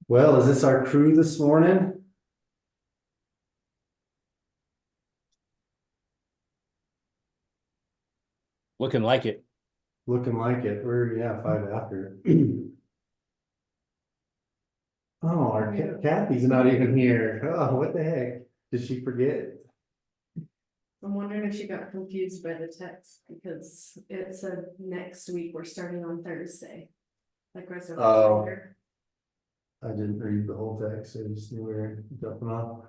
Well, is this our crew this morning? Looking like it. Looking like it. We're, yeah, five after. Oh, our Kathy's not even here. Oh, what the heck? Did she forget? I'm wondering if she got confused by the text because it said next week we're starting on Thursday. Like reservation. Oh. I didn't read the whole text. I just knew we were jumping off.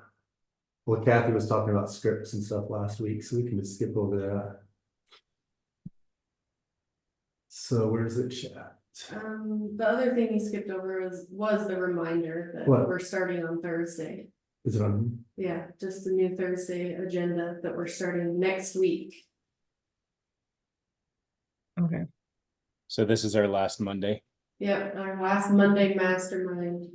Well, Kathy was talking about scripts and stuff last week, so we can just skip over that. So where's the chat? The other thing he skipped over was the reminder that What? we're starting on Thursday. Is it on? Yeah, just the new Thursday agenda that we're starting next week. Okay. So this is our last Monday. Yep, our last Monday mastermind.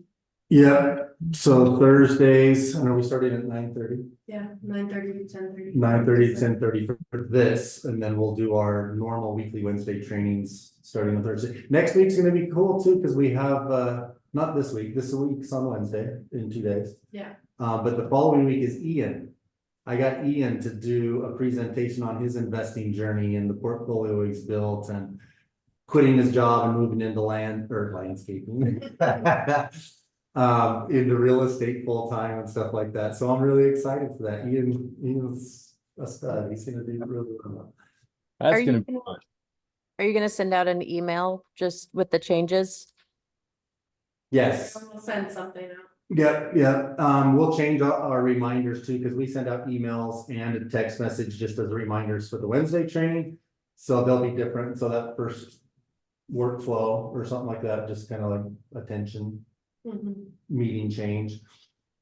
Yeah, so Thursdays, I know we started at 9:30. Yeah, 9:30 to 10:30. 9:30 to 10:30 for this, and then we'll do our normal weekly Wednesday trainings starting on Thursday. Next week's gonna be cool too, because we have not this week, this week's on Wednesday in 2 days. Yeah. But the following week is Ian. I got Ian to do a presentation on his investing journey and the portfolio he's built and quitting his job and moving into landscaping. Into real estate full-time and stuff like that. So I'm really excited for that. Ian's a stud. He's gonna do really well. That's Are gonna you be fun. Are you gonna send out an email just with the changes? Yes. We'll send something out. Yep, yep. We'll change our reminders too, because we send out emails and a text message just as reminders for the Wednesday training. So they'll be different. So that first workflow or something like that, just kind of like attention meeting change.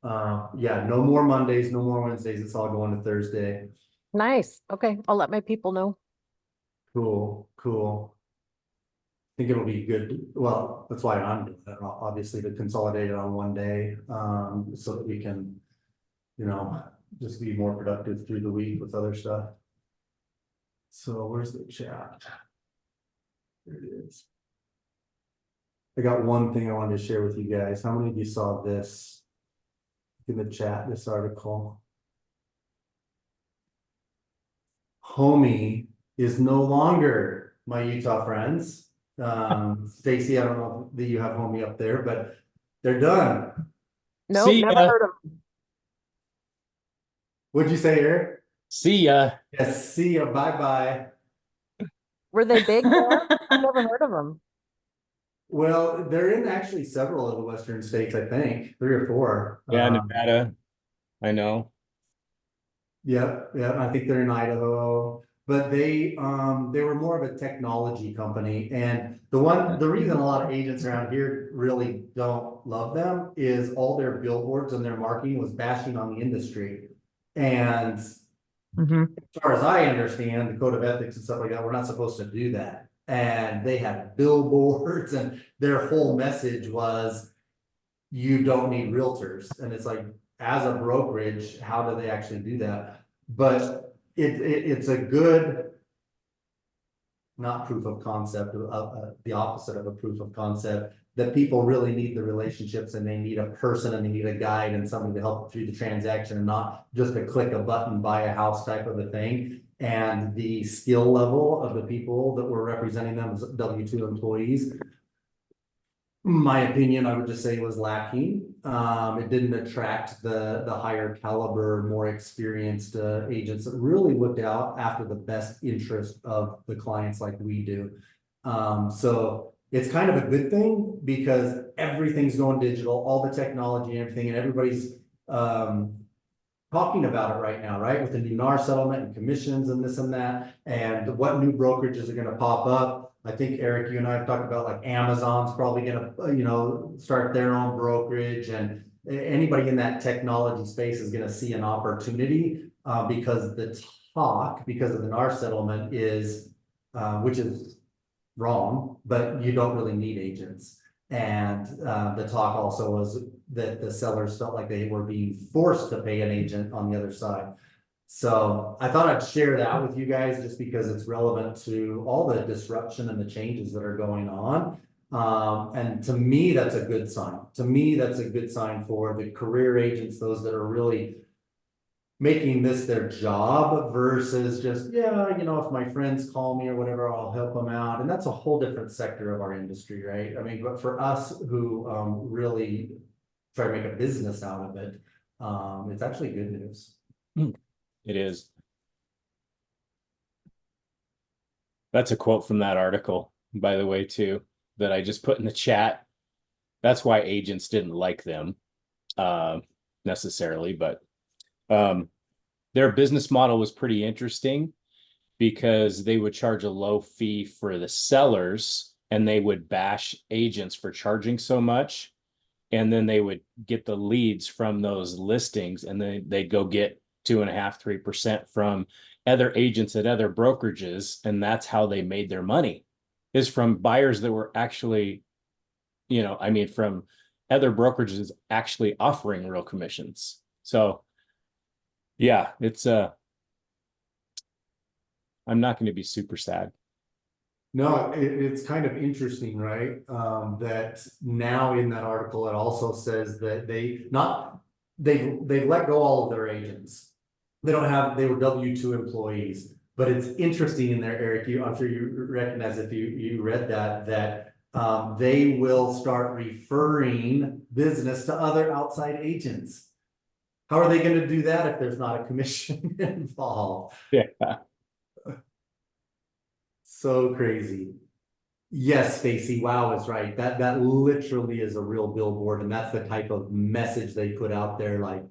Yeah, no more Mondays, no more Wednesdays. It's all going to Thursday. Nice. Okay, I'll let my people know. Cool, cool. I think it'll be good. Well, that's why I'm doing it, obviously, to consolidate it on one day, so that we can, you know, just be more productive through the week with other stuff. So where's the chat? There it is. I got one thing I wanted to share with you guys. How many of you saw this in the chat, this article? Homie is no longer my Utah friends. Stacy, I don't know that you have Homie up there, but they're done. Nope, See never ya. heard of them. What'd you say, Eric? See ya. Yes, see ya, bye-bye. Were they big there? I've never heard of them. Well, they're in actually several of the western states, I think, 3 or 4. Yeah, Nevada. I know. Yep, yeah, I think they're in Idaho, but they were more of a technology company. And the reason a lot of agents around here really don't love them is all their billboards and their marketing was bashing on the industry. And as far as I understand, the code of ethics and stuff like that, we're not supposed to do that. And they had billboards and their whole message was, you don't need realtors. And it's like, as a brokerage, how do they actually do that? But it's a good, not proof of concept, the opposite of a proof of concept, that people really need the relationships and they need a person and they need a guide and somebody to help through the transaction and not just a click a button, buy a house type of a thing. And the skill level of the people that were representing them as W-2 employees, my opinion, I would just say was lacking. It didn't attract the higher caliber, more experienced agents that really looked out after the best interest of the clients like we do. So it's kind of a good thing because everything's going digital, all the technology and everything, and everybody's talking about it right now, right? With the new NAR settlement and commissions and this and that, and what new brokerages are going to pop up. I think Eric, you and I have talked about like Amazon's probably going to, start their own brokerage, and anybody in that technology space is going to see an opportunity because the talk, because of the NAR settlement is, which is wrong, but you don't really need agents. And the talk also was that the sellers felt like they were being forced to pay an agent on the other side. So I thought I'd share that with you guys just because it's relevant to all the disruption and the changes that are going on. And to me, that's a good sign. To me, that's a good sign for the career agents, those that are really making this their job versus just, yeah, you know, if my friends call me or whatever, I'll help them out. And that's a whole different sector of our industry, right? I mean, but for us who really try to make a business out of it, it's actually good news. It is. That's a quote from that article, by the way, too, that I just put in the chat. That's why agents didn't like them necessarily, but their business model was pretty interesting because they would charge a low fee for the sellers and they would bash agents for charging so much. And then they would get the leads from those listings and then they'd go get 2.5%, 3% from other agents at other brokerages. And that's how they made their money, is from buyers that were actually, you know, I mean, from other brokerages actually offering real commissions. So yeah, it's I'm not going to be super sad. No, it's kind of interesting, right? That now in that article, it also says that they've let go all of their agents. They were W-2 employees, but it's interesting in there, Eric, I'm sure you recognize if you read that they will start referring business to other outside agents. How are they going to do that if there's not a commission involved? Yeah. So crazy. Yes, Stacy, wow is right. That literally is a real billboard, and that's the type of message they put out there. Like,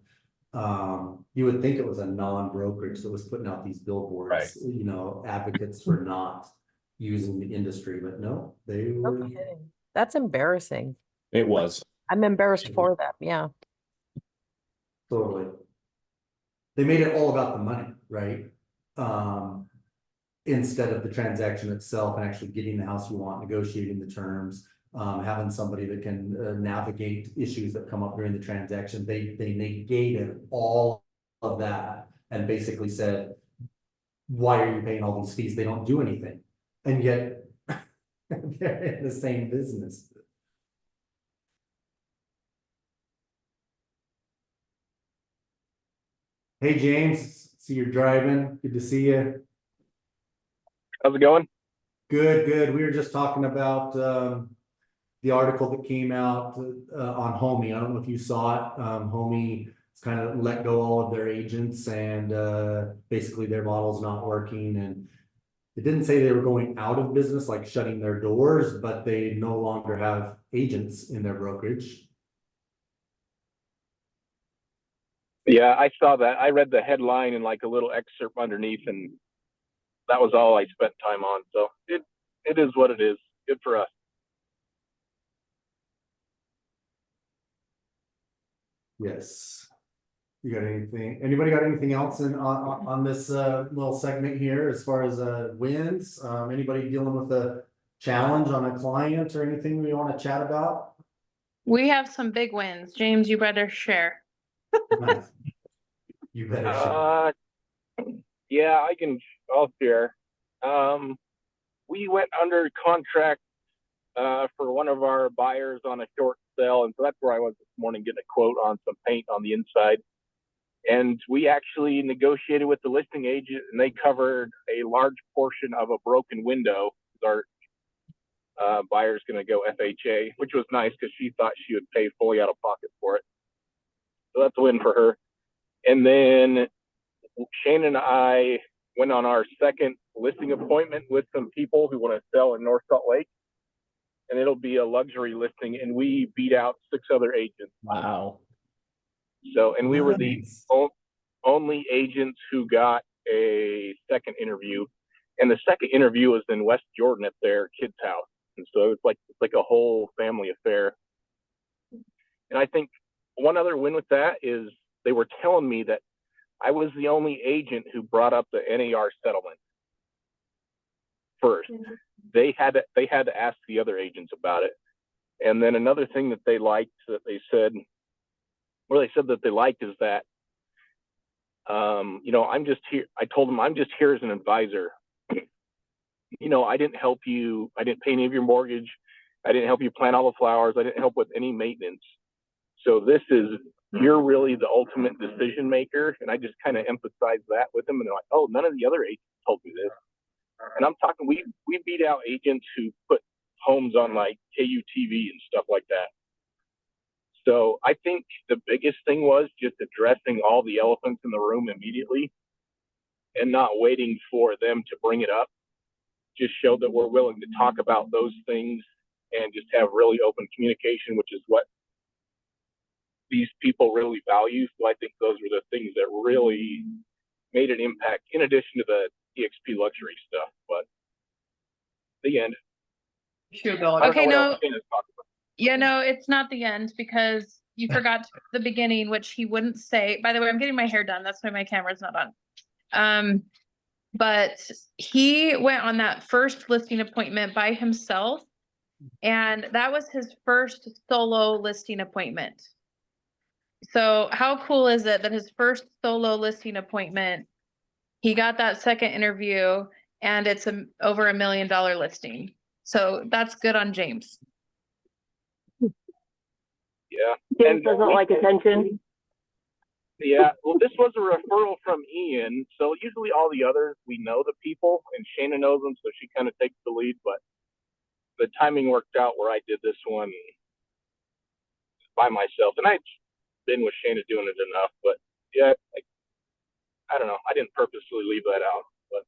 you would think it was a non-brokerage that was putting out these billboards, you know, advocates for not using the industry, but no, they No were kidding. That's embarrassing. It was. I'm embarrassed for them. Yeah. totally. They made it all about the money, right? Instead of the transaction itself and actually getting the house you want, negotiating the terms, having somebody that can navigate issues that come up during the transaction. They negated all of that and basically said, why are you paying all these fees? They don't do anything. And yet they're in the same business. Hey, James, see you're driving. Good to see you. How's it going? Good, good. We were just talking about the article that came out on Homey. I don't know if you saw it. Homey kind of let go all of their agents and basically their model's not working. And it didn't say they were going out of business, like shutting their doors, but they no longer have agents in their brokerage. Yeah, I saw that. I read the headline and like a little excerpt underneath, and that was all I spent time on. So it is what it is. Good for us. Yes. You got anything? Anybody got anything else on this little segment here as far as wins? Anybody dealing with a challenge on a client or anything we want to chat about? We have some big wins. James, you better share. Nice. You better share. Yeah, I'll share. We went under contract for one of our buyers on a short sale, and so that's where I was this morning getting a quote on some paint on the inside. And we actually negotiated with the listing agent, and they covered a large portion of a broken window. Our buyer's going to go FHA, which was nice because she thought she would pay fully out of pocket for it. So that's a win for her. And then Shane and I went on our second listing appointment with some people who want to sell in North Salt Lake. And it'll be a luxury listing, and we beat out 6 other agents. Wow. So, and we were the Nice. only agents who got a second interview, and the second interview was in West Jordan at their kid's house, and so it's like a whole family affair. And I think one other win with that is they were telling me that I was the only agent who brought up the NAR settlement first. Mhm. They had to ask the other agents about it. And then another thing that they liked that they said that they liked is that, you know, I'm just here. I told them I'm just here as an advisor. You know, I didn't help you. I didn't pay any of your mortgage. I didn't help you plant all the flowers. I didn't help with any maintenance. So you're really the ultimate decision maker. And I just kind of emphasize that with them. And they're like, oh, none of the other agents told me this. And I'm talking, we beat out agents who put homes on like KUTV and stuff like that. So I think the biggest thing was just addressing all the elephants in the room immediately and not waiting for them to bring it up. Just show that we're willing to talk about those things and just have really open communication, which is what these people really value. So I think those are the things that really made an impact in addition to the EXP luxury stuff. But the end. Okay, I don't know what no, else Shayna's talking about. yeah, no, it's not the end because you forgot the beginning, which he wouldn't say. By the way, I'm getting my hair done. That's why my camera's not on. But he went on that first listing appointment by himself, and that was his first solo listing appointment. So how cool is it that his first solo listing appointment, he got that second interview, and it's over $1 million listing. So that's good on James. Yeah. James doesn't like attention. Yeah, well, this was a referral from Ian. So usually all the others, we know the people, and Shayna knows them, so she kind of takes the lead. But the timing worked out where I did this one by myself, and I'd been with Shayna doing it enough. But yeah, I don't know. I didn't purposely leave that out. But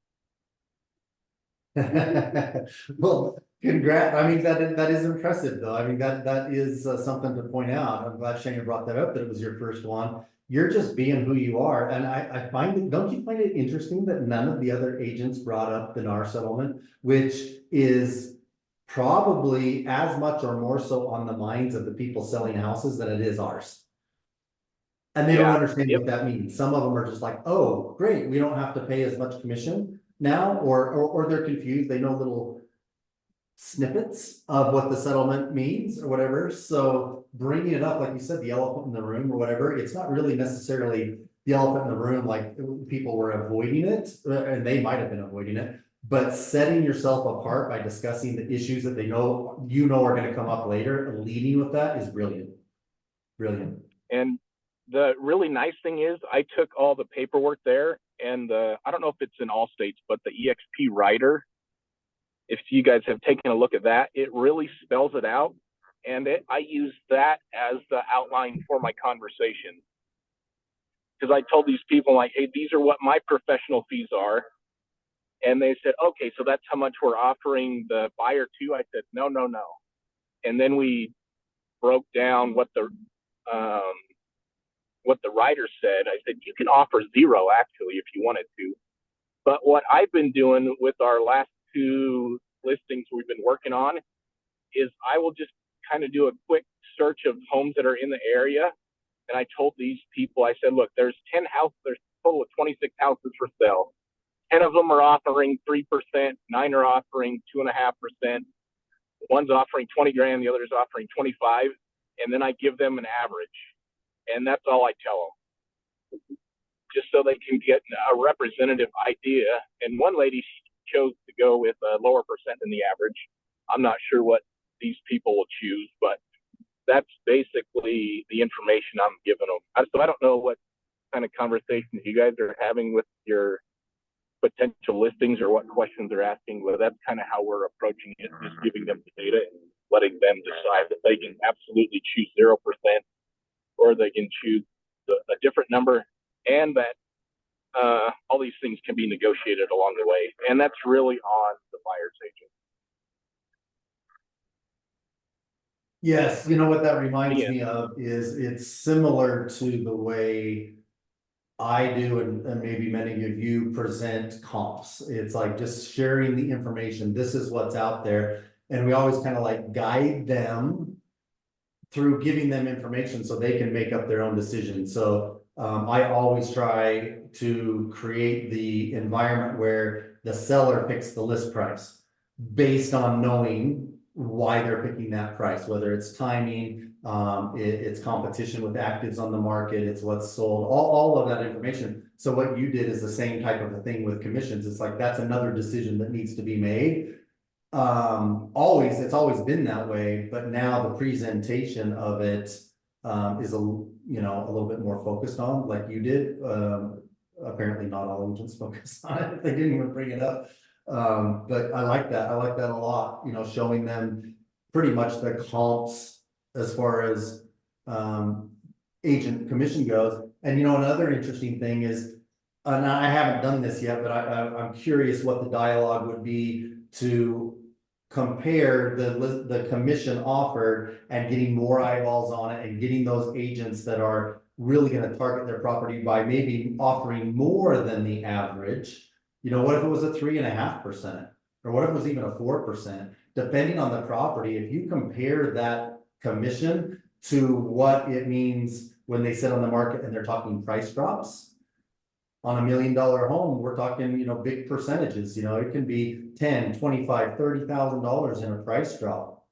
Well, congrats. I mean, that is impressive though. I mean, that is something to point out. I'm glad Shane brought that up, that it was your first one. You're just being who you are. And I find it, don't you find it interesting that none of the other agents brought up the NAR settlement, which is probably as much or more so on the minds of the people selling houses than it is ours. And they don't Yeah, understand yep. what that means. Some of them are just like, oh, great, we don't have to pay as much commission now, or they're confused. They know little snippets of what the settlement means or whatever. So bringing it up, like you said, the elephant in the room or whatever, it's not really necessarily the elephant in the room, like people were avoiding it, and they might have been avoiding it, but setting yourself apart by discussing the issues that they know, are going to come up later, and leading with that is brilliant. Brilliant. And the really nice thing is I took all the paperwork there, and I don't know if it's in all states, but the EXP writer, if you guys have taken a look at that, it really spells it out. And I use that as the outline for my conversation. Because I told these people, like, hey, these are what my professional fees are. And they said, okay, so that's how much we're offering the buyer too. I said, no. And then we broke down what the writer said. I said, you can offer 0 actually if you wanted to. But what I've been doing with our last 2 listings we've been working on is I will just kind of do a quick search of homes that are in the area. And I told these people, I said, look, there's 10 houses, there's a total of 26 houses for sale. 10 of them are offering 3%, 9 are offering 2.5%. One's offering 20 grand, the other's offering 25. And then I give them an average. And that's all I tell them, just so they can get a representative idea. And one lady chose to go with a lower percent than the average. I'm not sure what these people will choose, but that's basically the information I'm giving them. So I don't know what kind of conversations you guys are having with your potential listings or what questions they're asking, but that's kind of how we're approaching it, just giving them the data and letting them decide that they can absolutely choose 0%, or they can choose a different number, and that all these things can be negotiated along the way. And that's really on the buyer's agent. Yes, you know what that reminds me of is it's similar to the way I do, and maybe many of you present comps. It's like just sharing the information. This is what's out there. And we always kind of like guide them through giving them information so they can make up their own decision. So I always try to create the environment where the seller picks the list price based on knowing why they're picking that price, whether it's timing, it's competition with actives on the market, it's what's sold, all of that information. So what you did is the same type of a thing with commissions. It's like, that's another decision that needs to be made. it's always been that way, but now the presentation of it is a little bit more focused on, like you did. Apparently not all agents focus on it, they didn't even bring it up. But I like that a lot, showing them pretty much the comps as far as agent commission goes. And another interesting thing is, and I haven't done this yet, but I'm curious what the dialogue would be to compare the commission offered and getting more eyeballs on it, and getting those agents that are really going to target their property by maybe offering more than the average. What if it was a 3.5%, or what if it was even a 4%, depending on the property? If you compare that commission to what it means when they sit on the market and they're talking price drops. On $1 million home, we're talking, big percentages, it can be 10, 25, $30,000 in a price drop,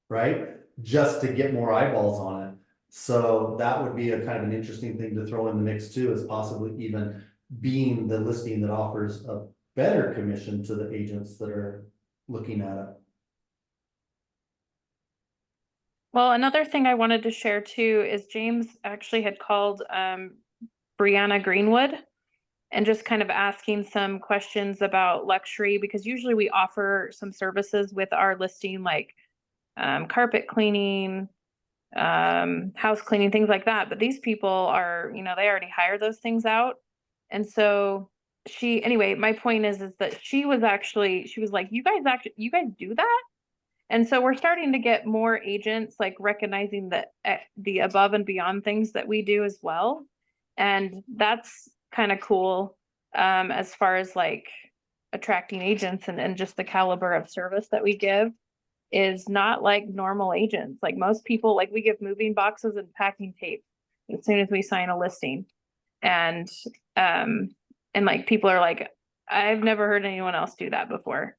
right? Just to get more eyeballs on it. So that would be a kind of an interesting thing to throw in the mix too, is possibly even being the listing that offers a better commission to the agents that are looking at it. Well, another thing I wanted to share too is James actually had called Brianna Greenwood and just kind of asking some questions about luxury, because usually we offer some services with our listing, like carpet cleaning, house cleaning, things like that. But these people are, they already hire those things out. And so anyway, my point is that she was like, you guys do that? And so we're starting to get more agents like recognizing the above and beyond things that we do as well. And that's kind of cool, as far as like attracting agents and just the caliber of service that we give is not like normal agents. Like most people, like we give moving boxes and packing tape as soon as we sign a listing. And like people are like, I've never heard anyone else do that before.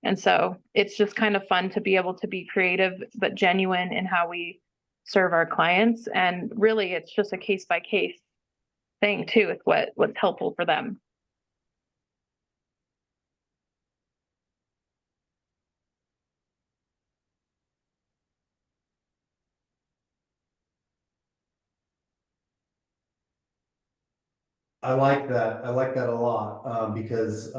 And so it's just kind of fun to be able to be creative but genuine in how we serve our clients. And really it's just a case by case thing too, with what's helpful for them. I like that a lot, because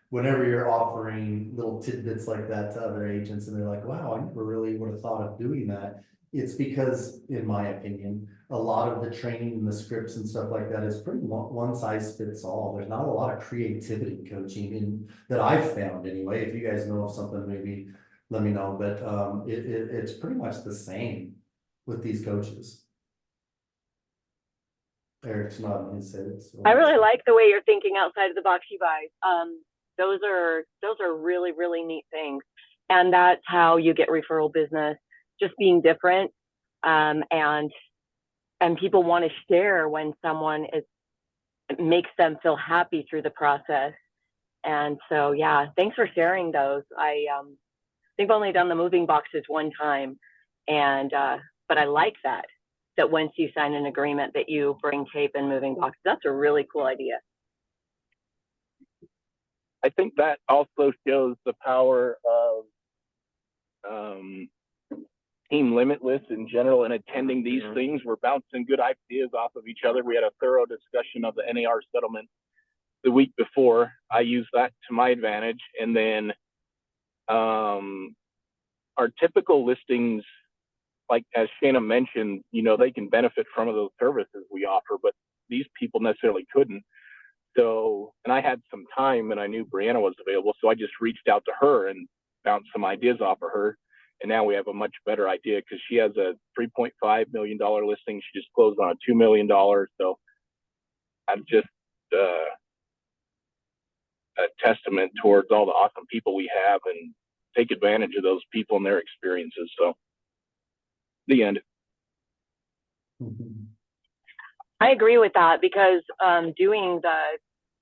whenever you're offering little tidbits like that to other agents and they're like, wow, I never really would have thought of doing that. It's because, in my opinion, a lot of the training and the scripts and stuff like that is pretty one size fits all. There's not a lot of creativity coaching that I've found anyway. If you guys know of something, maybe let me know, but it's pretty much the same with these coaches. Eric's nodding his head. So. I really like the way you're thinking outside of the box, you guys. Those are really, really neat things. And that's how you get referral business, just being different. And people want to share when someone makes them feel happy through the process. And so, yeah, thanks for sharing those. I think I've only done the moving boxes one time, and but I like that once you sign an agreement that you bring tape and moving boxes. That's a really cool idea. I think that also shows the power of Team Limitless in general in attending these things. We're bouncing good ideas off of each other. We had a thorough discussion of the NAR settlement the week before. I used that to my advantage. And then our typical listings, like as Shanna mentioned, they can benefit from those services we offer, but these people necessarily couldn't. So, and I had some time and I knew Brianna was available, so I just reached out to her and bounced some ideas off of her. And now we have a much better idea because she has a $3.5 million listing. She just closed on a $2 million. So I'm just a testament towards all the awesome people we have, and take advantage of those people and their experiences. So the end. I agree with that, because doing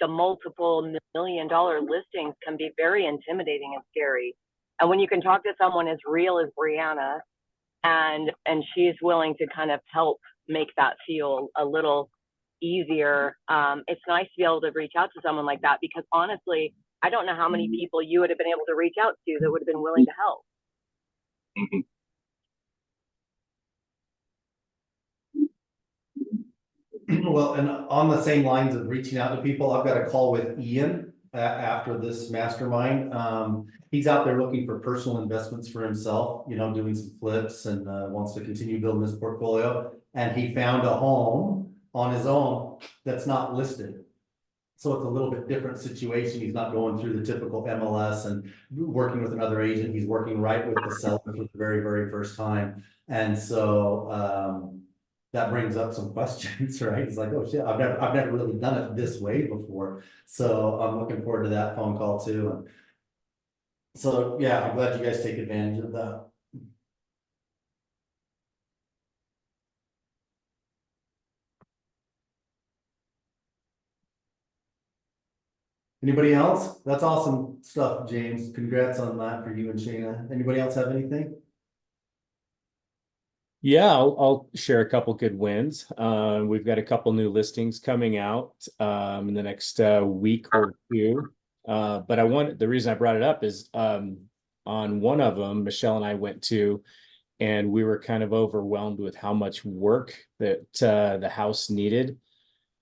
the multiple $1 million listings can be very intimidating and scary. And when you can talk to someone as real as Brianna, and she's willing to kind of help make that feel a little easier, it's nice to be able to reach out to someone like that, because honestly, I don't know how many people you would have been able to reach out to that would have been willing to help. Well, and on the same lines of reaching out to people, I've got a call with Ian after this mastermind. He's out there looking for personal investments for himself, you know, doing some flips and wants to continue building his portfolio. And he found a home on his own that's not listed. So it's a little bit different situation. He's not going through the typical MLS and working with another agent. He's working right with the seller for the very, very first time. And so, that brings up some questions, right? It's like, oh shit, I've never really done it this way before. So I'm looking forward to that phone call too. And so, yeah, I'm glad you guys take advantage of that. Anybody else? That's awesome stuff, James. Congrats on that for you and Shayna. Anybody else have anything? Yeah, I'll share a couple good wins. We've got a couple new listings coming out in the next week or two. But the reason I brought it up is on one of them, Michelle and I went to, and we were kind of overwhelmed with how much work that the house needed.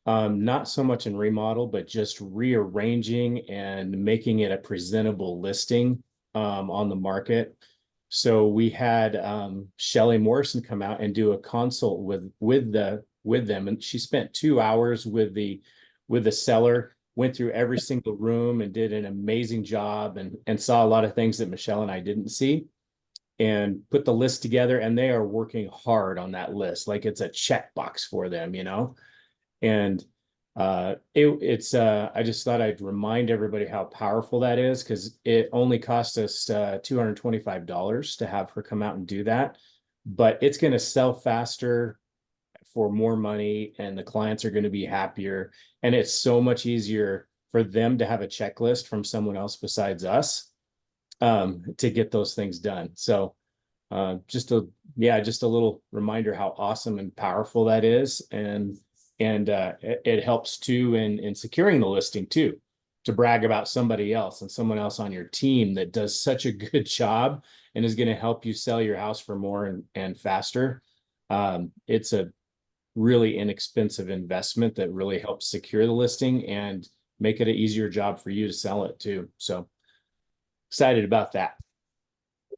Not so much in remodel, but just rearranging and making it a presentable listing on the market. So we had Shelley Morrison come out and do a consult with them, and she spent 2 hours with the seller, went through every single room and did an amazing job, and saw a lot of things that Michelle and I didn't see, and put the list together. And they are working hard on that list, like it's a checkbox for them, you know. And it's I just thought I'd remind everybody how powerful that is, because it only cost us $225 to have her come out and do that, but it's going to sell faster for more money, and the clients are going to be happier, and it's so much easier for them to have a checklist from someone else besides us to get those things done. So just a little reminder how awesome and powerful that is. And it helps too in securing the listing too, to brag about somebody else and someone else on your team that does such a good job and is going to help you sell your house for more and faster. It's a really inexpensive investment that really helps secure the listing and make it an easier job for you to sell it too. So excited about that.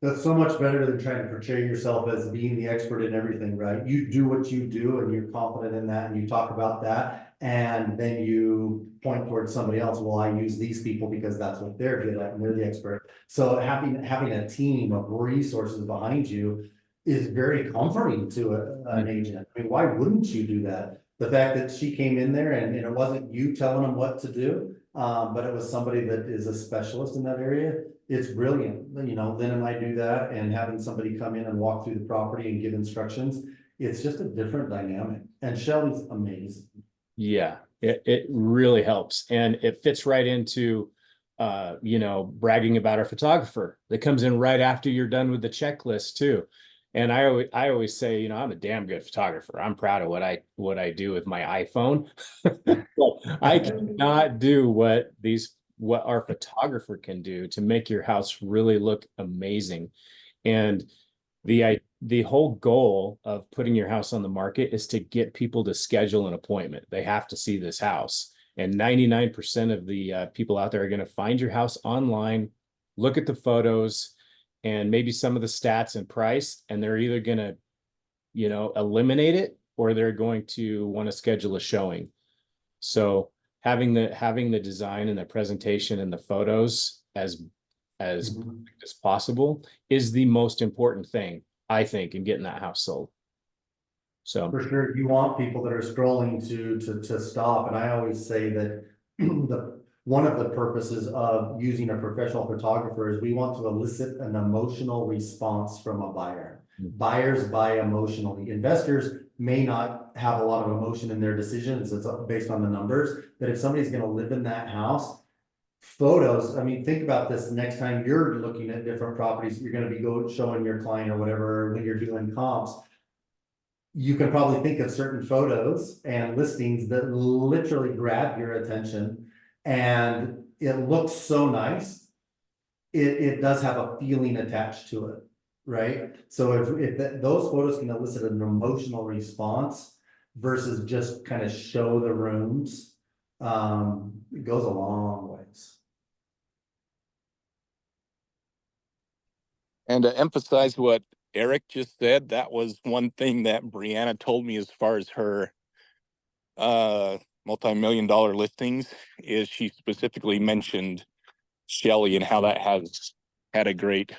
That's so much better than trying to portray yourself as being the expert in everything, right? You do what you do and you're confident in that and you talk about that, and then you point towards somebody else. Well, I use these people because that's what they're good at and they're the expert. So having a team of resources behind you is very comforting to an agent. I mean, why wouldn't you do that? The fact that she came in there and it wasn't you telling them what to do, but it was somebody that is a specialist in that area. It's brilliant. You know, Lynn and I do that, and having somebody come in and walk through the property and give instructions, it's just a different dynamic. And Shelley's amazing. Yeah, it really helps. And it fits right into, bragging about our photographer that comes in right after you're done with the checklist too. And I always say, you know, I'm a damn good photographer. I'm proud of what I do with my iPhone. But I cannot do what our photographer can do to make your house really look amazing. And the whole goal of putting your house on the market is to get people to schedule an appointment. They have to see this house. And 99% of the people out there are going to find your house online, look at the photos and maybe some of the stats and price, and they're either going to, eliminate it, or they're going to want to schedule a showing. So having the design and the presentation and the photos as perfect as possible is the most important thing, I think, in getting that house sold. So for sure, you want people that are scrolling to stop. And I always say that one of the purposes of using a professional photographer is we want to elicit an emotional response from a buyer. Buyers buy emotionally. Investors may not have a lot of emotion in their decisions. It's based on the numbers. But if somebody's going to live in that house, photos, I mean, think about this. The next time you're looking at different properties, you're going to be showing your client or whatever, when you're doing comps, you can probably think of certain photos and listings that literally grab your attention. And it looks so nice. It does have a feeling attached to it, right? So those photos can elicit an emotional response versus just kind of show the rooms, it goes a long ways. And to emphasize what Eric just said, that was one thing that Brianna told me as far as her multi-million-dollar listings, is she specifically mentioned Shelly and how that has had a great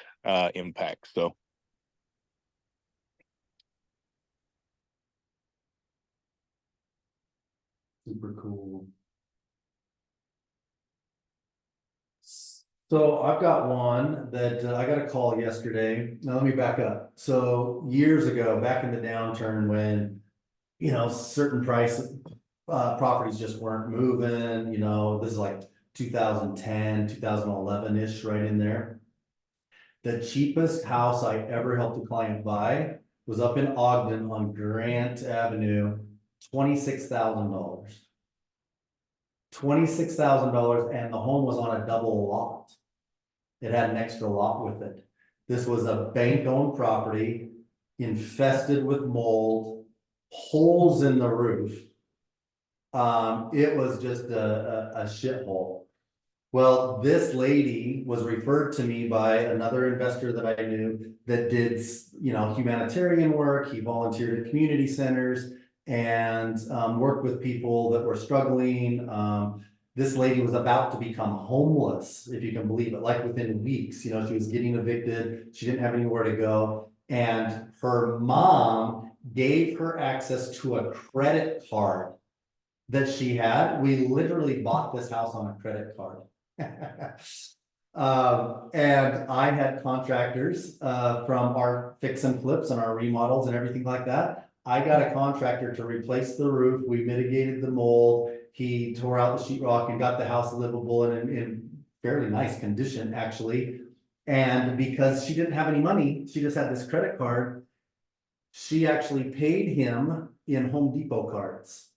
impact. So Super cool. So I've got one that I got a call yesterday. Now let me back up. So years ago, back in the downturn when, certain properties just weren't moving, this is like 2010, 2011-ish, right in there. The cheapest house I ever helped a client buy was up in Ogden on Grant Avenue, $26,000. $26,000, and the home was on a double lot. It had an extra lot with it. This was a bank-owned property, infested with mold, holes in the roof. It was just a shithole. Well, this lady was referred to me by another investor that I knew that did, humanitarian work. He volunteered at community centers and worked with people that were struggling. This lady was about to become homeless, if you can believe it, like within weeks. She was getting evicted. She didn't have anywhere to go. And her mom gave her access to a credit card that she had. We literally bought this house on a credit card. And I had contractors from our fix and flips and our remodels and everything like that. I got a contractor to replace the roof. We mitigated the mold. He tore out the sheetrock and got the house livable and in fairly nice condition, actually. And because she didn't have any money, she just had this credit card. She actually paid him in Home Depot cards.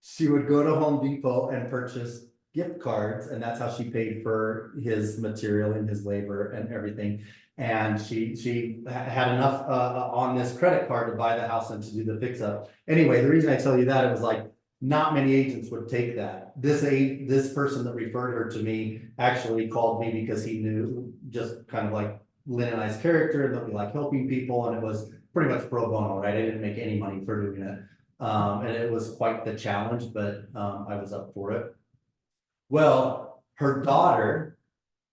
She would go to Home Depot and purchase gift cards, and that's how she paid for his material and his labor and everything. And she had enough on this credit card to buy the house and to do the fix up. Anyway, the reason I tell you that, it was like not many agents would take that. This person that referred her to me actually called me because he knew just kind of like Lynn and I's character, and that we like helping people, and it was pretty much pro bono, right? I didn't make any money for doing it. And it was quite the challenge, but I was up for it. Well, her daughter,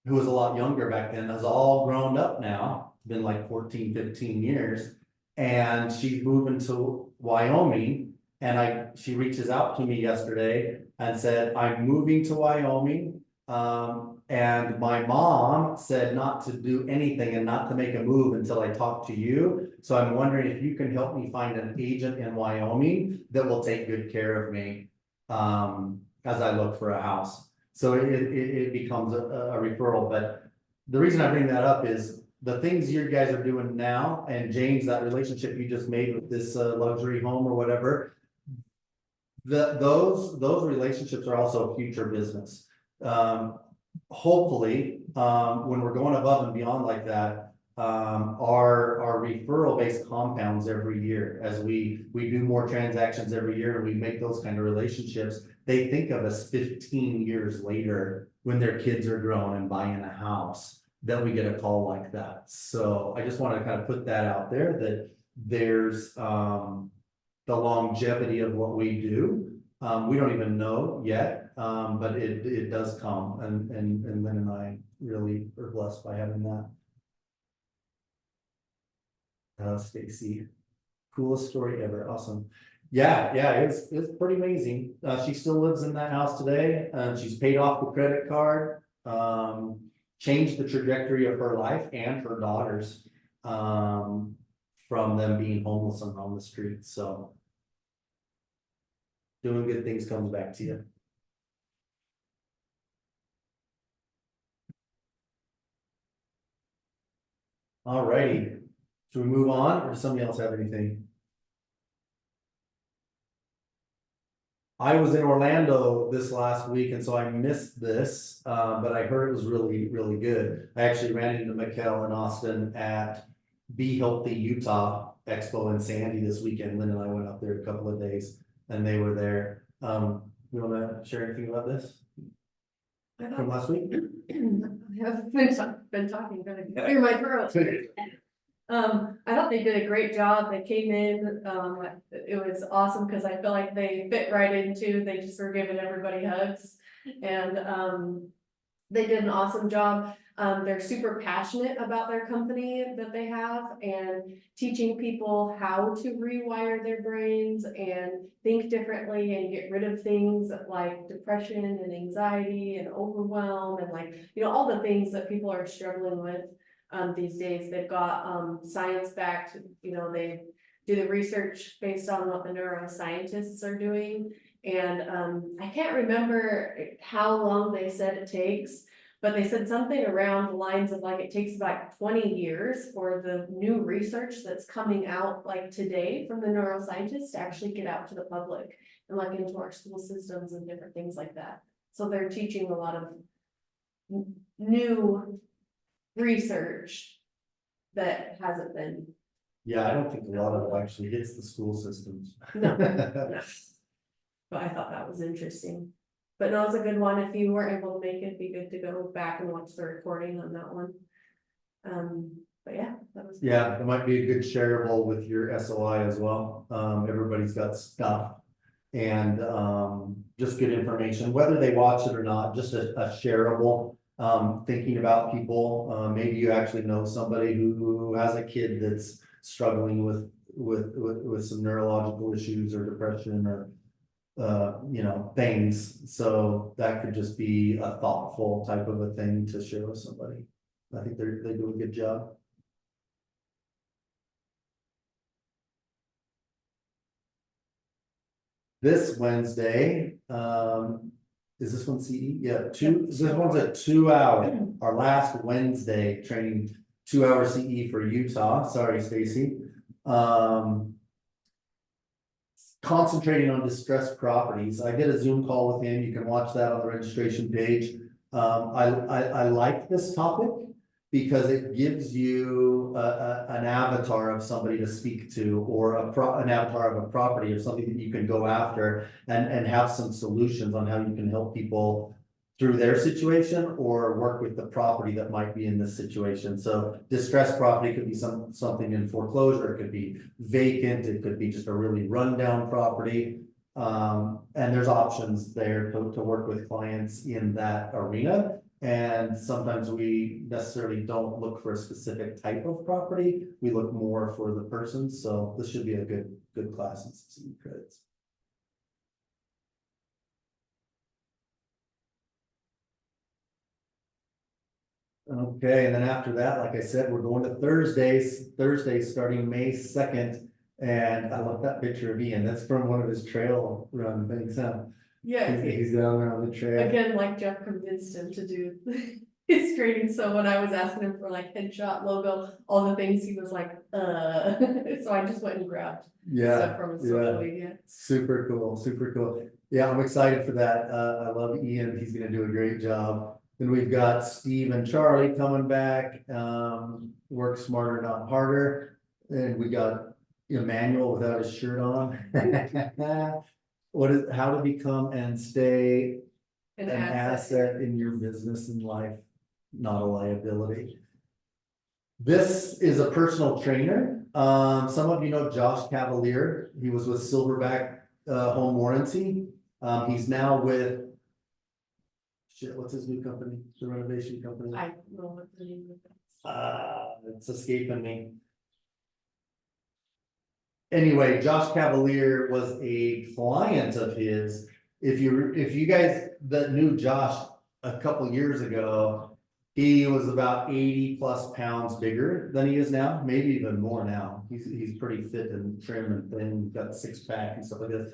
who was a lot younger back then, is all grown up now, been like 14, 15 years, and she's moving to Wyoming. And she reaches out to me yesterday and said, I'm moving to Wyoming. And my mom said not to do anything and not to make a move until I talk to you. So I'm wondering if you can help me find an agent in Wyoming that will take good care of me as I look for a house. So it becomes a referral. But the reason I bring that up is the things you guys are doing now, and James, that relationship you just made with this luxury home or whatever, those relationships are also future business. Hopefully, when we're going above and beyond like that, our referral based compounds every year as we do more transactions every year, and we make those kind of relationships. They think of us 15 years later when their kids are grown and buying a house, that we get a call like that. So I just want to kind of put that out there, that there's the longevity of what we do. We don't even know yet, but it does come, and Lynn and I really are blessed by having that. Stacy, coolest story ever. Awesome. Yeah, it's pretty amazing. She still lives in that house today. She's paid off the credit card, changed the trajectory of her life and her daughters, from them being homeless and on the street. So doing good things comes back to you. All righty. Should we move on, or does somebody else have anything? I was in Orlando this last week, and so I missed this, but I heard it was really, really good. I actually ran into Mikkel and Austin at Be Healthy Utah Expo in Sandy this weekend. Lynn and I went up there a couple of days, and they were there. You wanna share anything about this I from last week? I haven't been talking, gonna clear my throat. I thought they did a great job. They came in, it was awesome because I feel like they fit right into, they just were giving everybody hugs. And, they did an awesome job. They're super passionate about their company that they have and teaching people how to rewire their brains and think differently and get rid of things like depression and anxiety and overwhelm and like, you know, all the things that people are struggling with these days. They've got science backed, you know, they do the research based on what the neuroscientists are doing. And I can't remember how long they said it takes, but they said something around the lines of like, it takes about 20 years for the new research that's coming out like today from the neuroscientists to actually get out to the public and like into our school systems and different things like that. So they're teaching a lot of new research that hasn't been. Yeah, I don't think a lot of it actually hits the school systems. No, no. But I thought that was interesting. But no, it's a good one. If you weren't able to make it, it'd be good to go back and watch the recording on that one. But yeah, that was. Yeah, it might be a good shareable with your SOI as well. Everybody's got stuff. And just good information, whether they watch it or not, just a shareable. Thinking about people, maybe you actually know somebody who has a kid that's struggling with some neurological issues or depression or you know, things. So that could just be a thoughtful type of a thing to share with somebody. I think they do a good job. This Wednesday, is this one CE? Yeah, this one's a 2 hour, our last Wednesday training, 2 hour CE for Utah. Sorry, Stacy. Concentrating on distressed properties. I did a Zoom call with him. You can watch that on the registration page. I like this topic because it gives you an avatar of somebody to speak to, or an avatar of a property or something that you can go after and have some solutions on how you can help people through their situation or work with the property that might be in this situation. So distressed property could be something in foreclosure, it could be vacant, it could be just a really rundown property. And there's options there to work with clients in that arena. And sometimes we necessarily don't look for a specific type of property. We look more for the person. So this should be a good class and some credits. Okay, and then after that, like I said, we're going to Thursday starting May 2nd. And I love that picture of Ian. That's from one of his trail run things, huh? Yeah, He's down there on the trail. again, like Jeff convinced him to do his training, so when I was asking him for like headshot logo, all the things, he was like, so I just went and grabbed stuff from his social media. Super cool. Yeah, I'm excited for that. I love Ian. He's gonna do a great job. Then we've got Steve and Charlie coming back. Work smarter, not harder. And we got Emmanuel without his shirt on. How to become and stay an asset in your business and life, not a liability. This is a personal trainer. Some of you know Josh Cavalier. He was with Silverback Home Warranty. He's now with what's his new company? The renovation company. I don't know what the name of it is. It's escaping me. Anyway, Josh Cavalier was a client of his. If you guys that knew Josh a couple years ago, he was about 80+ pounds bigger than he is now, maybe even more now. He's pretty fit and trim and thin, got 6-pack and stuff like this.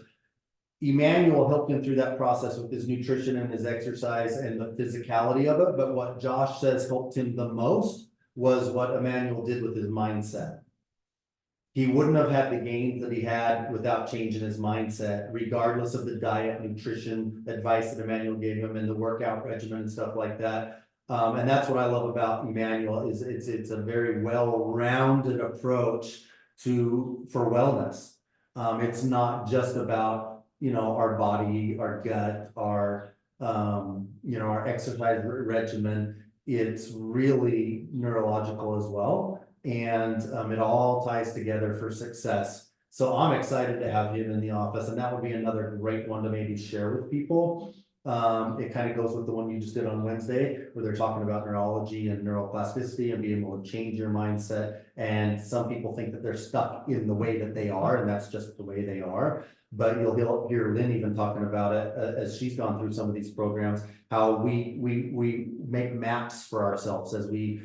Emmanuel helped him through that process with his nutrition and his exercise and the physicality of it. But what Josh says helped him the most was what Emmanuel did with his mindset. he wouldn't have had the gains that he had without changing his mindset, regardless of the diet, nutrition advice that Emmanuel gave him and the workout regimen and stuff like that. And that's what I love about Emmanuel is it's a very well-rounded approach for wellness. It's not just about, our body, our gut, our exercise regimen. It's really neurological as well. And it all ties together for success. So I'm excited to have him in the office, and that would be another great one to maybe share with people. It kind of goes with the one you just did on Wednesday, where they're talking about neurology and neuroplasticity and being able to change your mindset. And some people think that they're stuck in the way that they are, and that's just the way they are. But you'll hear Lynn even talking about it as she's gone through some of these programs, how we make maps for ourselves as we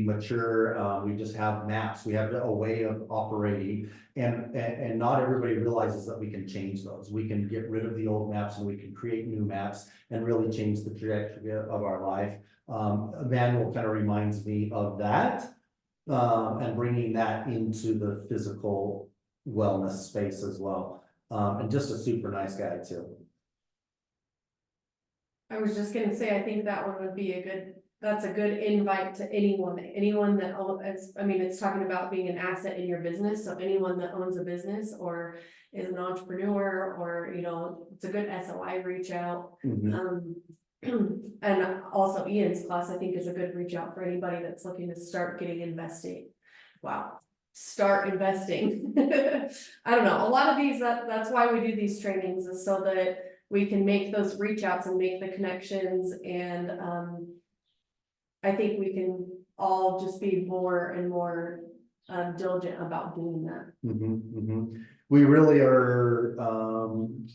mature. We just have maps. We have a way of operating, and not everybody realizes that we can change those. We can get rid of the old maps and we can create new maps and really change the trajectory of our life. Emmanuel kind of reminds me of that, and bringing that into the physical wellness space as well. And just a super nice guy too. I was just gonna say, I think that one would be that's a good invite to anyone that it's talking about being an asset in your business. So anyone that owns a business or is an entrepreneur, or, it's a good SOI reach out. And also Ian's class, I think, is a good reach out for anybody that's looking to start investing. Wow. Start investing. I don't know. A lot of these, that's why we do these trainings, is so that we can make those reach outs and make the connections. And I think we can all just be more and more diligent about doing that. We really are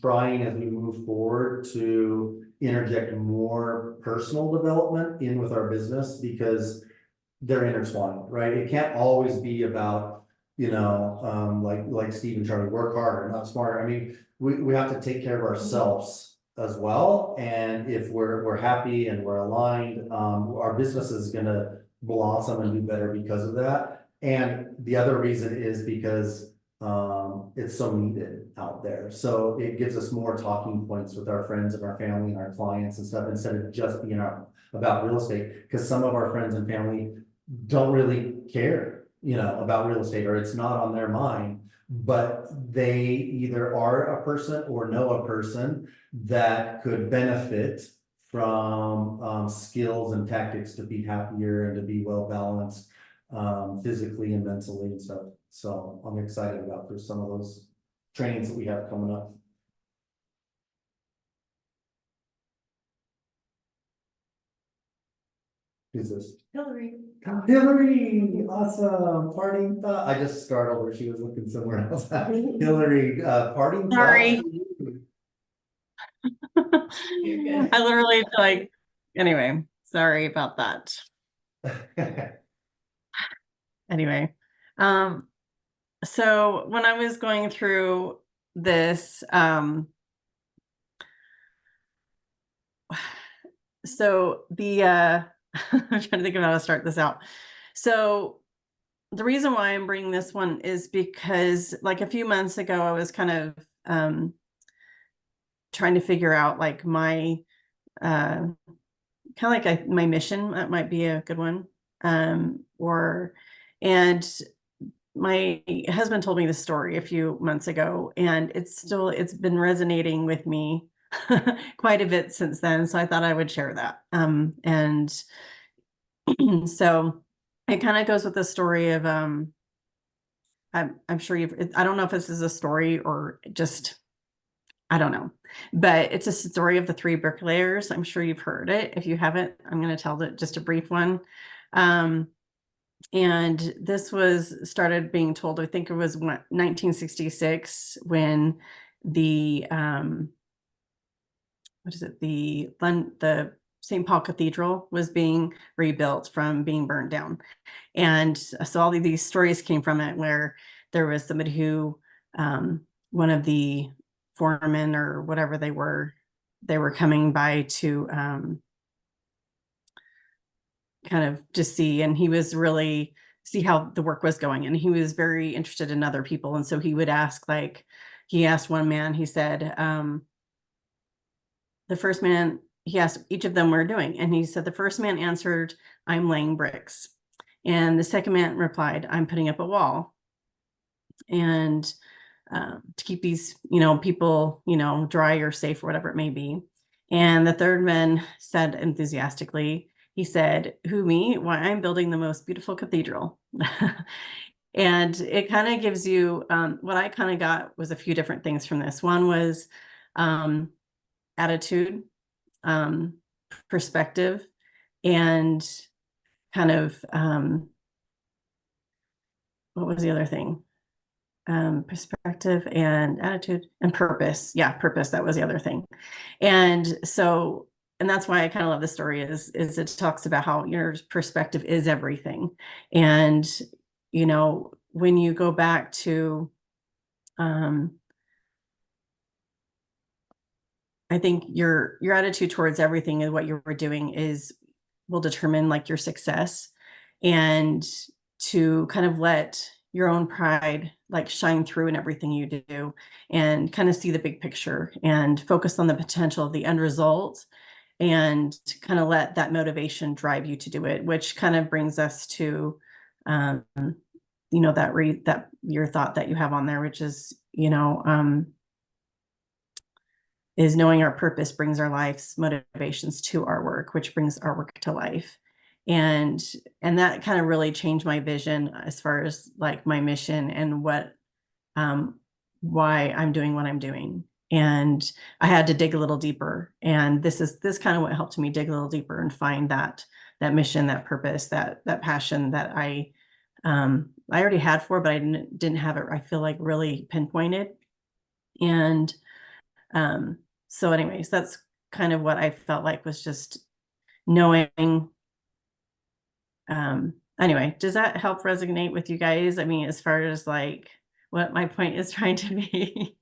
trying as we move forward to interject more personal development in with our business, because they're intertwined, right? It can't always be about, like Steve and Charlie, work harder, not smarter. I mean, we have to take care of ourselves as well. And if we're happy and we're aligned, our business is gonna blossom and do better because of that. And the other reason is because it's so needed out there. So it gives us more talking points with our friends and our family and our clients and stuff, instead of just being about real estate. Because some of our friends and family don't really care, about real estate, or it's not on their mind, but they either are a person or know a person that could benefit from skills and tactics to be happier and to be well balanced physically and mentally and stuff. So I'm excited about for some of those trainings that we have coming up. Who's this? Hillary. Hillary, awesome. Parting thought. I just startled her. She was looking somewhere else. Hillary, parting Sorry. thoughts. I literally anyway, sorry about that. Anyway, so when I was going through this, so the I'm trying to think of how to start this out. So the reason why I'm bringing this one is because, like, a few months ago, I was kind of trying to figure out my my mission. That might be a good one. And my husband told me this story a few months ago, and it's been resonating with me quite a bit since then. So I thought I would share that. And so it kind of goes with the story of, I'm sure I don't know if this is a story or just, I don't know, but it's a story of the three bricklayers. I'm sure you've heard it. If you haven't, I'm going to tell just a brief one. And this was started being told, I think it was 1966, when the, the St. Paul Cathedral was being rebuilt from being burned down. And so all of these stories came from it, where there was somebody who, one of the foremen or whatever they were coming by to kind of just see, and he was really see how the work was going. And he was very interested in other people. And so he would ask, like, he asked one man, he said, the first man, he asked each of them what we're doing. And he said, the first man answered, I'm laying bricks. And the second man replied, I'm putting up a wall. And to keep these, people, dry or safe or whatever it may be. And the third man said enthusiastically, he said, who, me? Why, I'm building the most beautiful cathedral. And it kind of gives you, what I kind of got was a few different things from this. One was attitude, perspective, and kind of, what was the other thing? Perspective and attitude and purpose. Yeah, purpose. That was the other thing. And so, and that's why I kind of love the story is it talks about how your perspective is everything. And, when you go back to, I think your attitude towards everything and what you were doing will determine like your success, and to kind of let your own pride like shine through in everything you do, and kind of see the big picture and focus on the potential of the end result, and kind of let that motivation drive you to do it, which kind of brings us to that your thought that you have on there, which is is knowing our purpose brings our life's motivations to our work, which brings our work to life. And that kind of really changed my vision as far as like my mission and why I'm doing what I'm doing. And I had to dig a little deeper. And this kind of what helped me dig a little deeper and find that mission, that purpose, that passion that I already had for, but I didn't have it, I feel like, really pinpointed. And so anyways, that's kind of what I felt like was just knowing. Anyway, does that help resonate with you guys? I mean, as far as like what my point is trying to be.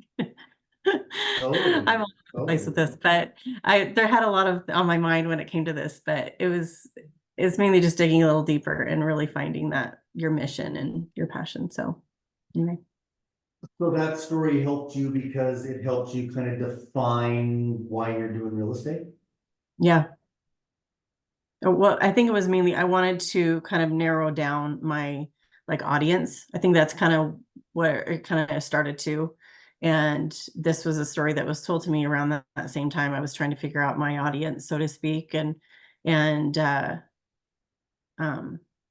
Totally. I'm all over the place with this, but there had a lot of on my mind when it came to this, but it's mainly just digging a little deeper and really finding that your mission and your passion. So anyway. So that story helped you because it helped you kind of define why you're doing real estate? Yeah. Well, I think it was mainly I wanted to kind of narrow down my like audience. I think that's kind of where it kind of started to. And this was a story that was told to me around that same time I was trying to figure out my audience, so to speak. And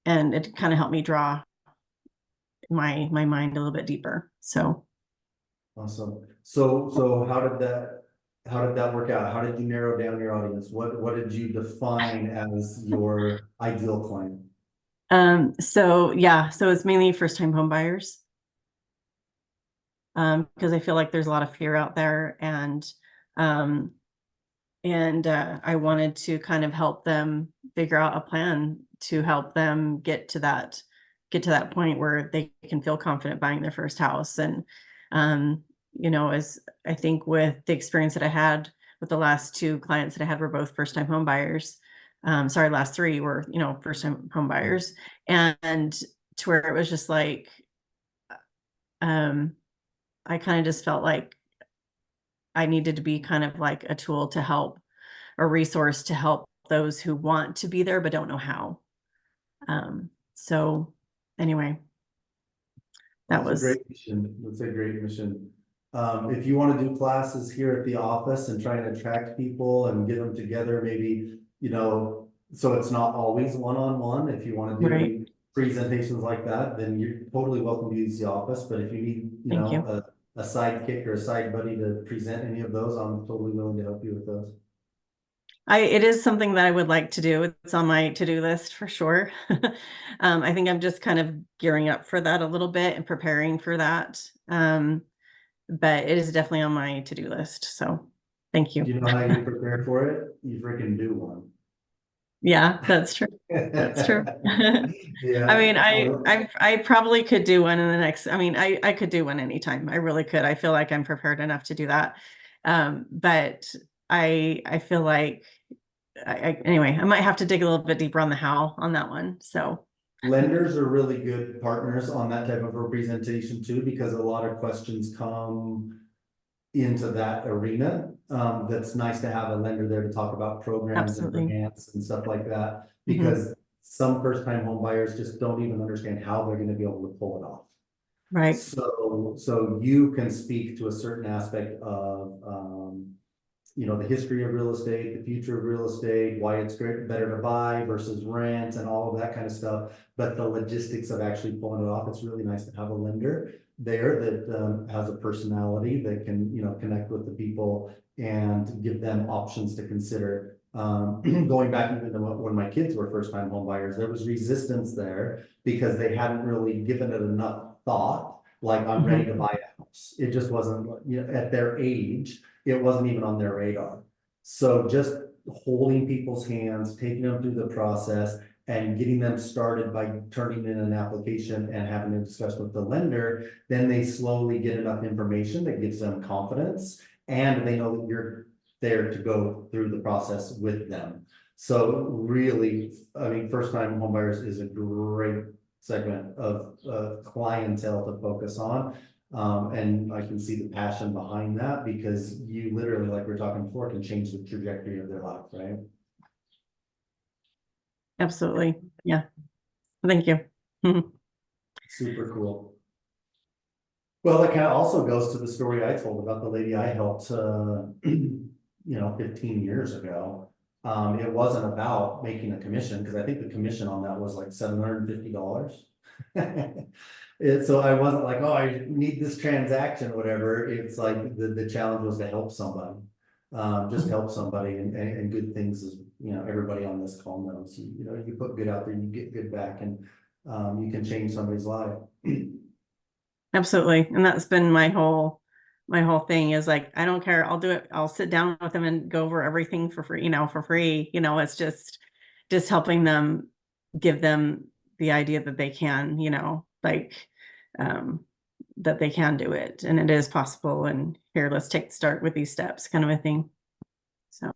it kind of helped me draw my mind a little bit deeper. So Awesome. So how did that work out? How did you narrow down your audience? What did you define as your ideal client? so it's mainly first-time home buyers. Because I feel like there's a lot of fear out there, and I wanted to kind of help them figure out a plan to help them get to that point where they can feel confident buying their first house. And as I think with the experience that I had with the last two clients that I had were both first-time home buyers. Last three were first-time home buyers, and to where it was just like I kind of just felt like I needed to be kind of like a tool to help, a resource to help those who want to be there but don't know how. So anyway, That's a great mission. That's a great mission. If you want to do classes here at the office and try and attract people and get them together, maybe, so it's not always one-on-one. If you want to do presentations like that, then you're totally welcome to use the office. But if you need, a sidekick or a side buddy to present any of those, I'm totally willing to help you with those. It is something that I would like to do. It's on my to-do list for sure. I think I'm just kind of gearing up for that a little bit and preparing for that. But it is definitely on my to-do list. So thank you. Do you know how you prepare for it? You freaking do one. Yeah, that's true. That's true. Yeah. I mean, I probably could do one in the next, I could do one anytime. I really could. I feel like I'm prepared enough to do that. But I feel like anyway, I might have to dig a little bit deeper on the how on that one. So Lenders are really good partners on that type of representation too, because a lot of questions come into that arena. That's nice to have a lender there to talk about programs and Absolutely. grants and stuff like that, because some first-time home buyers just don't even understand how they're gonna be able to pull it off. Right. So you can speak to a certain aspect of, you know, the history of real estate, the future of real estate, why it's great, better to buy versus rent and all of that kind of stuff. But the logistics of actually pulling it off, it's really nice to have a lender there that has a personality that can, you know, connect with the people and give them options to consider. Going back even to when my kids were first-time home buyers, there was resistance there because they hadn't really given it enough thought. Like, I'm ready to buy a house. It just wasn't, you know, at their age, it wasn't even on their radar. So just holding people's hands, taking them through the process and getting them started by turning in an application and having a discussion with the lender, then they slowly get enough information that gives them confidence, and they know that you're there to go through the process with them. So really, I mean, first-time homebuyers is a great segment of clientele to focus on. And I can see the passion behind that, because you literally, like we were talking before, can change the trajectory of their life, right? Absolutely. Yeah. Thank you. Super cool. Well, that kind of also goes to the story I told about the lady I helped, you know, 15 years ago. It wasn't about making a commission, because I think the commission on that was like $750. So I wasn't like, oh, I need this transaction or whatever. It's like the challenge was to help somebody. Just help somebody, and good things is, you know, everybody on this call knows, you know, you put good out there, you get good back, and you can change somebody's life. Absolutely. And that's been my whole thing is like, I don't care. I'll do it. I'll sit down with them and go over everything for free, for free. It's just helping them, give them the idea that they can, that they can do it and it is possible. And here, let's start with these steps, kind of a thing. So.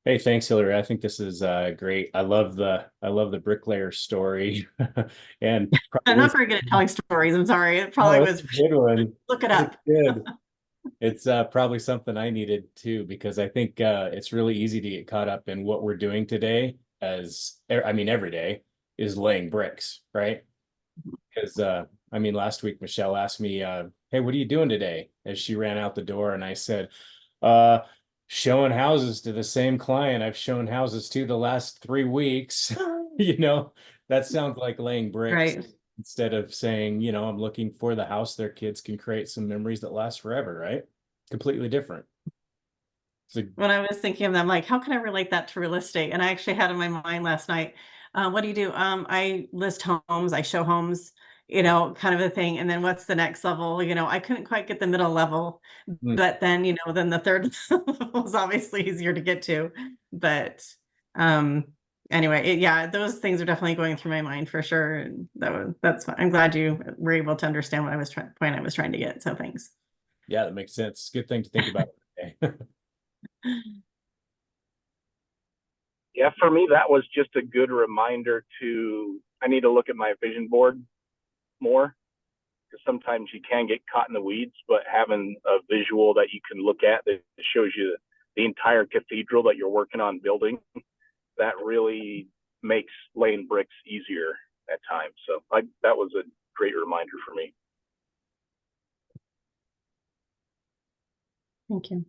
Hey, thanks, Hillary. I think this is great. I love the bricklayer story. And I'm not very good at telling stories. I'm sorry. It probably was a good one. Look it up. Good. It's probably something I needed too, because I think it's really easy to get caught up in what we're doing today every day is laying bricks, right? Because last week Michelle asked me, hey, what are you doing today? As she ran out the door, and I said, showing houses to the same client I've shown houses to the last 3 weeks. That sounds like laying bricks. Right. Instead of saying, I'm looking for the house their kids can create some memories that last forever, right? Completely different. When I was thinking of that, I'm like, how can I relate that to real estate? And I actually had in my mind last night, what do you do? I list homes, I show homes, kind of a thing. And then what's the next level? I couldn't quite get the middle level, but then, then the third level was obviously easier to get to. But anyway, those things are definitely going through my mind for sure. And that's fine. I'm glad you were able to understand what point I was trying to get. So thanks. Yeah, that makes sense. Good thing to think about. Yeah, for me, that was just a good reminder I need to look at my vision board more, because sometimes you can get caught in the weeds, but having a visual that you can look at that shows you the entire cathedral that you're working on building, that really makes laying bricks easier at times. So that was a great reminder for me. Thank you.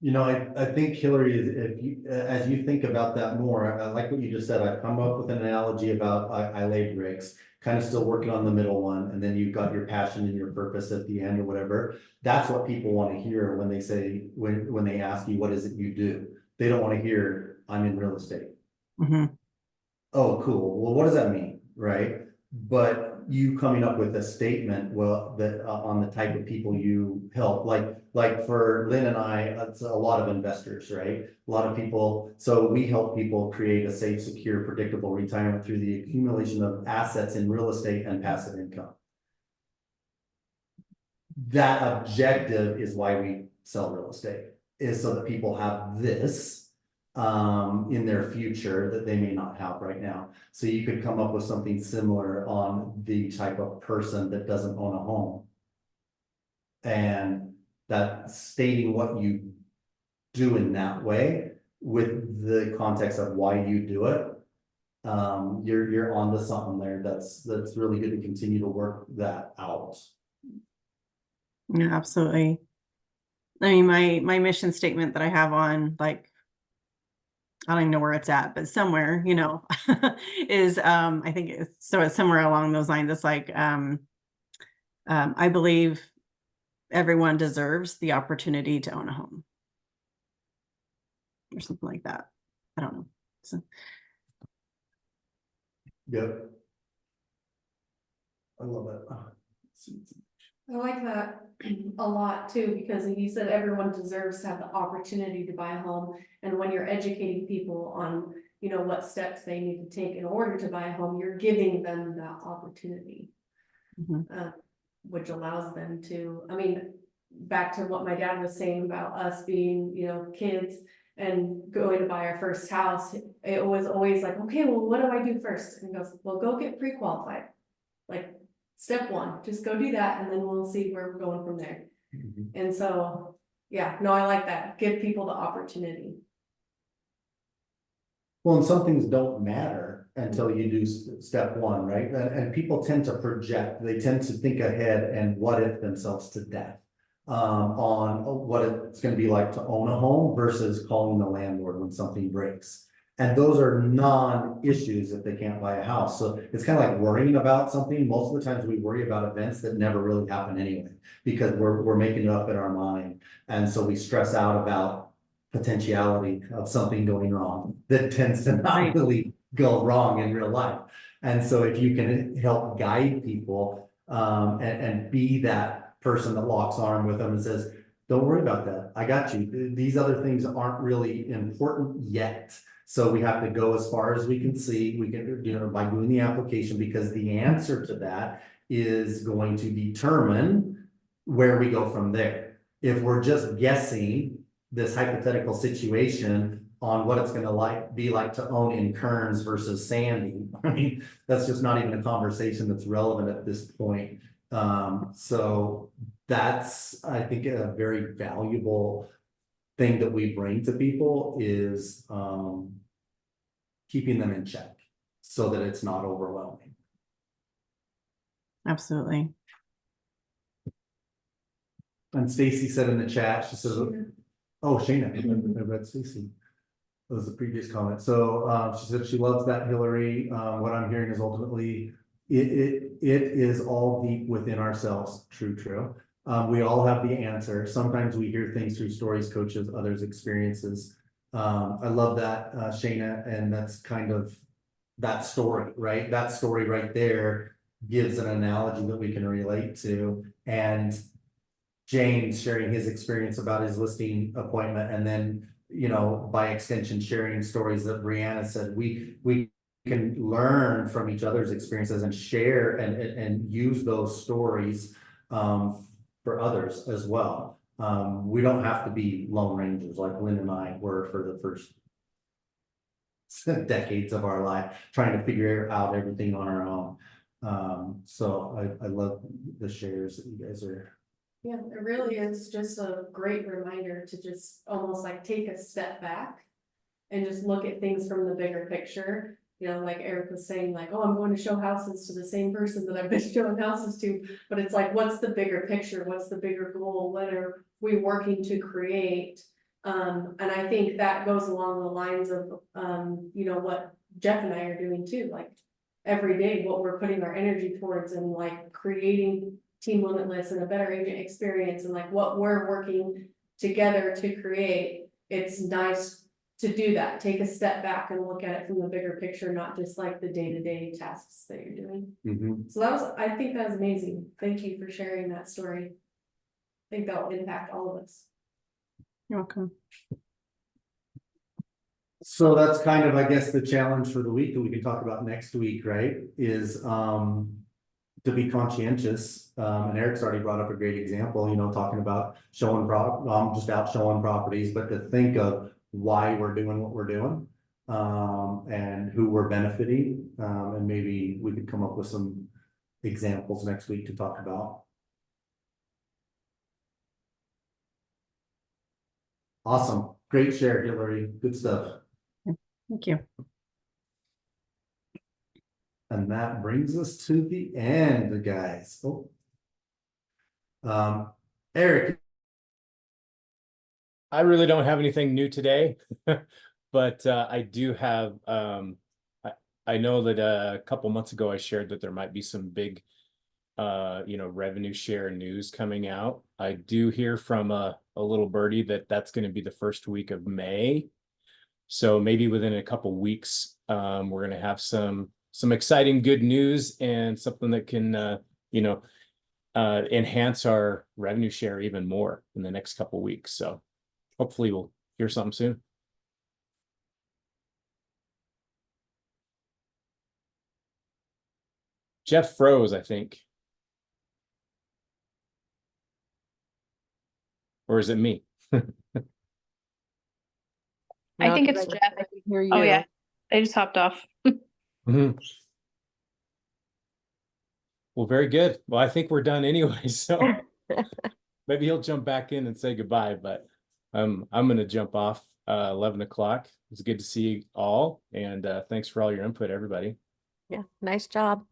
I think, Hillary, as you think about that more, I like what you just said. I've come up with an analogy about I lay bricks, kind of still working on the middle one, and then you've got your passion and your purpose at the end or whatever. That's what people want to hear when they say, when they ask you, what is it you do? They don't want to hear, I'm in real estate. Mm-hmm. Oh, cool. Well, what does that mean? Right. But you coming up with a statement, well, that on the type of people you help, like for Lynn and I, it's a lot of investors, right? A lot of people. So we help people create a safe, secure, predictable retirement through the accumulation of assets in real estate and passive income. That objective is why we sell real estate, is so that people have this. in their future that they may not have right now. So you could come up with something similar on the type of person that doesn't own a home. And that stating what you do in that way with the context of why you do it. You're onto something there. That's really good to continue to work that out. Yeah, absolutely. I mean, my mission statement that I have on, like, I don't even know where it's at, but somewhere, you know, is I think it's somewhere along those lines. It's like I believe everyone deserves the opportunity to own a home. Or something like that. I don't know. So, Yep. I love it. I like that a lot too, because he said everyone deserves to have the opportunity to buy a home. And when you're educating people on, you know, what steps they need to take in order to buy a home, you're giving them that opportunity. mhm. Which allows them to, I mean, back to what my dad was saying about us being, you know, kids and going to buy our first house, it was always like, okay, well, what do I do first? And he goes, well, go get pre-qualified. Like, step one, just go do that, and then we'll see where we're going from there. And so, yeah, no, I like that. Give people the opportunity. Well, and some things don't matter until you do step one, right? And people tend to project, they tend to think ahead and what if themselves to death. On what it's gonna be like to own a home versus calling the landlord when something breaks. And those are non-issues if they can't buy a house. So it's kind of like worrying about something. Most of the times we worry about events that never really happen anyway, because we're making it up in our mind. And so we stress out about potentiality of something going wrong that tends to not Right. really go wrong in real life. And so if you can help guide people, and be that person that locks arm with them and says, don't worry about that. I got you. These other things aren't really important yet. So we have to go as far as we can see. We can, you know, by doing the application, because the answer to that is going to determine where we go from there. If we're just guessing this hypothetical situation on what it's gonna be like to own in Kearns versus Sandy, I mean, that's just not even a conversation that's relevant at this point. So that's, I think, a very valuable thing that we bring to people is keeping them in check so that it's not overwhelming. Absolutely. And Stacy said in the chat, she says, oh, Shayna, I read Stacy. That was the previous comment. So she said she loves that, Hillary. What I'm hearing is ultimately it is all deep within ourselves. True. We all have the answer. Sometimes we hear things through stories, coaches, others' experiences. I love that, Shayna, and that's kind of that story, right? That story right there gives an analogy that we can relate to. And James sharing his experience about his listing appointment, and then, you know, by extension, sharing stories that Brianna said, we can learn from each other's experiences and share and use those stories for others as well. We don't have to be lone rangers like Lynn and I were for the first decades of our life, trying to figure out everything on our own. So I love the shares that you guys are. Yeah, it really is just a great reminder to just almost like take a step back and just look at things from the bigger picture. You know, like Eric was saying, like, oh, I'm going to show houses to the same person that I've been showing houses to, but it's like, what's the bigger picture? What's the bigger goal? What are we working to create? And I think that goes along the lines of, you know, what Jeff and I are doing too, like every day, what we're putting our energy towards and like creating Team Limitless and a better agent experience and like what we're working together to create. It's nice to do that, take a step back and look at it from the bigger picture, not just like the day-to-day tasks that you're doing. So I think that was amazing. Thank you for sharing that story. I think that will impact all of us. You're welcome. So that's kind of, I guess, the challenge for the week that we can talk about next week, right? Is to be conscientious, and Eric's already brought up a great example, you know, talking about showing just out showing properties, but to think of why we're doing what we're doing. And who we're benefiting, and maybe we could come up with some examples next week to talk about. Awesome, great share, Hillary, good stuff. Thank you. And that brings us to the end, guys. Oh. Eric. I really don't have anything new today, but I do have, I know that a couple months ago I shared that there might be some big, revenue share news coming out. I do hear from a little birdie that that's going to be the first week of May. So maybe within a couple weeks, we're going to have some exciting good news and something that can, enhance our revenue share even more in the next couple weeks. So hopefully we'll hear something soon. Jeff froze, I think. Or is it me? I No, think 'cause it's I Jeff. can hear Oh you. yeah, I just hopped off. Mhm. Well, very good. Well, I think we're done anyway, so maybe he'll jump back in and say goodbye, but I'm gonna jump off 11 o'clock. It's good to see you all, and thanks for all your input, everybody. Yeah, nice job.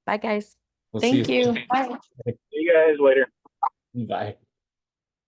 Bye, guys. We'll see Thank you. Bye. See you guys later. Bye.